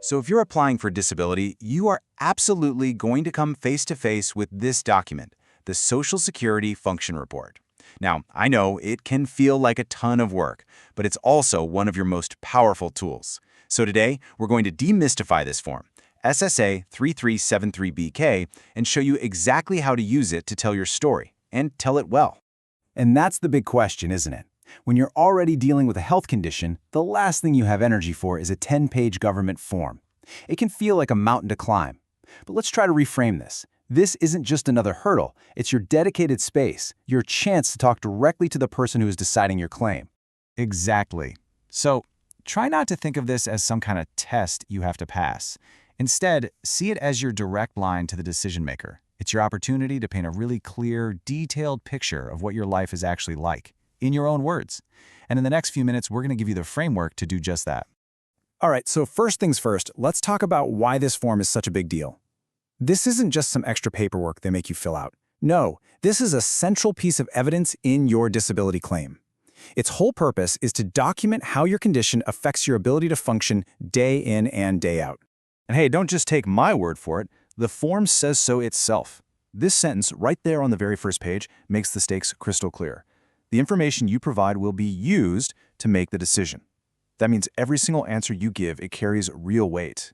So if you're applying for disability, you are absolutely going to come face to face with this document, the Social Security Function Report. Now, I know it can feel like a ton of work, but it's also one of your most powerful tools. So today, we're going to demystify this form, SSA 3373BK, and show you exactly how to use it to tell your story, and tell it well. And that's the big question, isn't it? When you're already dealing with a health condition, the last thing you have energy for is a 10-page government form. It can feel like a mountain to climb. But let's try to reframe this. This isn't just another hurdle. It's your dedicated space, your chance to talk directly to the person who is deciding your claim. Exactly. So try not to think of this as some kind of test you have to pass. Instead, see it as your direct line to the decision maker. It's your opportunity to paint a really clear, detailed picture of what your life is actually like, in your own words. And in the next few minutes, we're going to give you the framework to do just that. All right, so first things first, let's talk about why this form is such a big deal. This isn't just some extra paperwork they make you fill out. No, this is a central piece of evidence in your disability claim. Its whole purpose is to document how your condition affects your ability to function day in and day out. And hey, don't just take my word for it. The form says so itself. This sentence right there on the very first page makes the stakes crystal clear. The information you provide will be used to make the decision. That means every single answer you give, it carries real weight.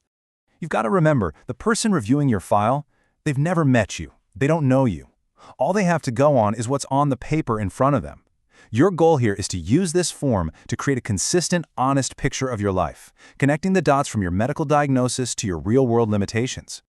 You've got to remember, the person reviewing your file, they've never met you. They don't know you. All they have to go on is what's on the paper in front of them. Your goal here is to use this form to create a consistent, honest picture of your life, connecting the dots from your medical diagnosis to your real-world limitations.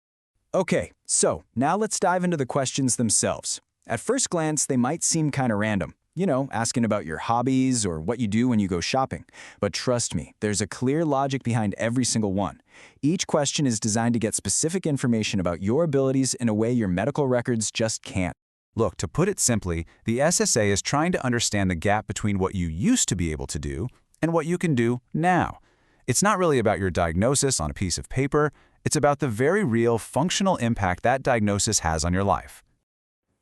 Okay, so now let's dive into the questions themselves. At first glance, they might seem kind of random. You know, asking about your hobbies or what you do when you go shopping. But trust me, there's a clear logic behind every single one. Each question is designed to get specific information about your abilities in a way your medical records just can't. Look, to put it simply, the SSA is trying to understand the gap between what you used to be able to do and what you can do now. It's not really about your diagnosis on a piece of paper. It's about the very real functional impact that diagnosis has on your life.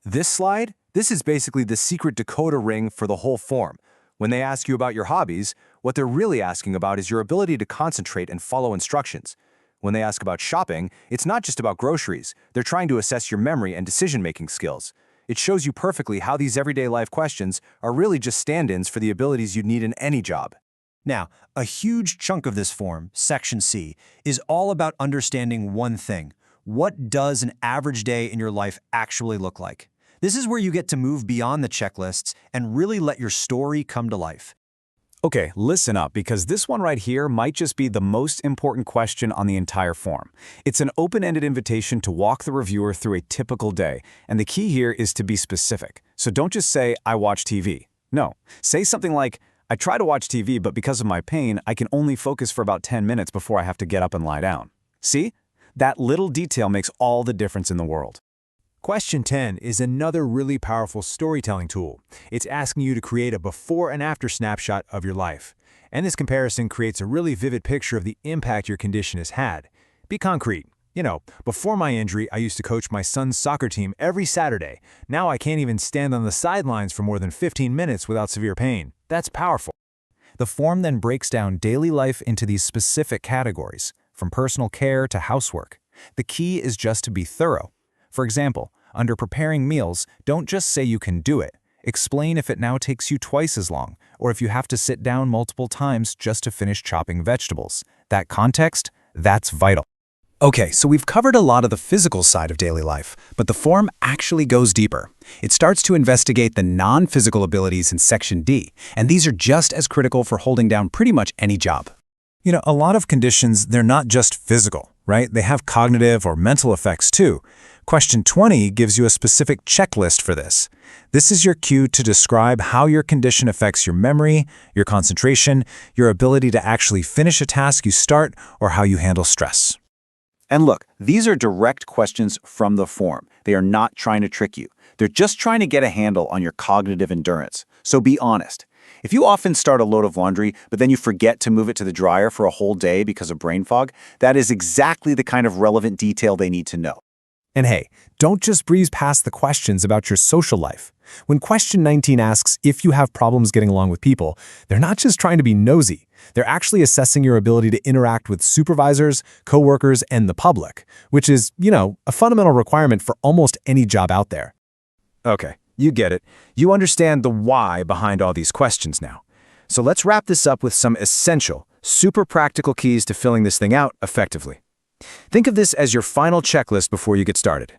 This slide? This is basically the secret decoder ring for the whole form. When they ask you about your hobbies, what they're really asking about is your ability to concentrate and follow instructions. When they ask about shopping, it's not just about groceries. They're trying to assess your memory and decision-making skills. It shows you perfectly how these everyday life questions are really just stand-ins for the abilities you'd need in any job. Now, a huge chunk of this form, Section C, is all about understanding one thing. What does an average day in your life actually look like? This is where you get to move beyond the checklists and really let your story come to life. Okay, listen up, because this one right here might just be the most important question on the entire form. It's an open-ended invitation to walk the reviewer through a typical day, and the key here is to be specific. So don't just say, I watch TV. No, say something like, I try to watch TV, but because of my pain, I can only focus for about 10 minutes before I have to get up and lie down. See? That little detail makes all the difference in the world. Question 10 is another really powerful storytelling tool. It's asking you to create a before and after snapshot of your life. And this comparison creates a really vivid picture of the impact your condition has had. Be concrete. You know, before my injury, I used to coach my son's soccer team every Saturday. Now I can't even stand on the sidelines for more than 15 minutes without severe pain. That's powerful. The form then breaks down daily life into these specific categories, from personal care to housework. The key is just to be thorough. For example, under preparing meals, don't just say you can do it. Explain if it now takes you twice as long, or if you have to sit down multiple times just to finish chopping vegetables. That context, that's vital. Okay, so we've covered a lot of the physical side of daily life, but the form actually goes deeper. It starts to investigate the non-physical abilities in Section D, and these are just as critical for holding down pretty much any job. You know, a lot of conditions, they're not just physical, right? They have cognitive or mental effects too. Question 20 gives you a specific checklist for this. This is your cue to describe how your condition affects your memory, your concentration, your ability to actually finish a task you start, or how you handle stress. And look, these are direct questions from the form. They are not trying to trick you. They're just trying to get a handle on your cognitive endurance. So be honest. If you often start a load of laundry, but then you forget to move it to the dryer for a whole day because of brain fog, that is exactly the kind of relevant detail they need to know. And hey, don't just breeze past the questions about your social life. When question 19 asks if you have problems getting along with people, they're not just trying to be nosy. They're actually assessing your ability to interact with supervisors, coworkers, and the public, which is, a fundamental requirement for almost any job out there. Okay, you get it. You understand the why behind all these questions now. So let's wrap this up with some essential, super practical keys to filling this thing out effectively. Think of this as your final checklist before you get started.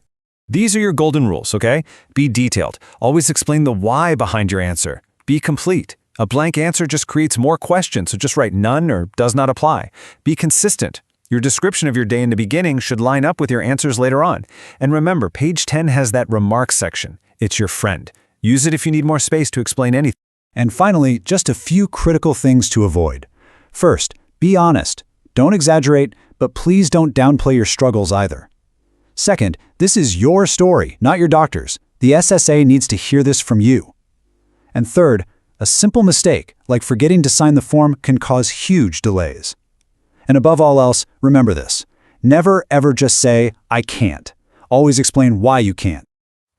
These are your golden rules, okay? Be detailed. Always explain the why behind your answer. Be complete. A blank answer just creates more questions, so just write none or does not apply. Be consistent. Your description of your day in the beginning should line up with your answers later on. And remember, page 10 has that remarks section. It's your friend. Use it if you need more space to explain anything. And finally, just a few critical things to avoid. First, be honest. Don't exaggerate, but please don't downplay your struggles either. Second, this is your story, not your doctor's. The SSA needs to hear this from you. And third, a simple mistake, like forgetting to sign the form, can cause huge delays. And above all else, remember this. Never ever just say, "I can't." Always explain why you can't.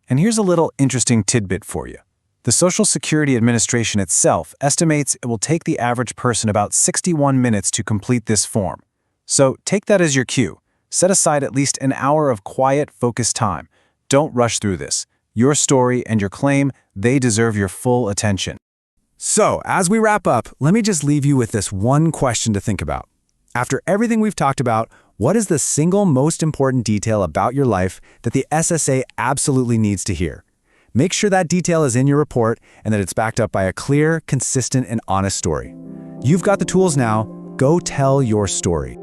And here's a little interesting tidbit for you. The Social Security Administration itself estimates it will take the average person about 61 minutes to complete this form. So take that as your cue. Set aside at least an hour of quiet, focused time. Don't rush through this. Your story and your claim, they deserve your full attention. So, as we wrap up, let me just leave you with this one question to think about. After everything we've talked about, what is the single most important detail about your life that the SSA absolutely needs to hear? Make sure that detail is in your report and that it's backed up by a clear, consistent, and honest story. You've got the tools now. Go tell your story.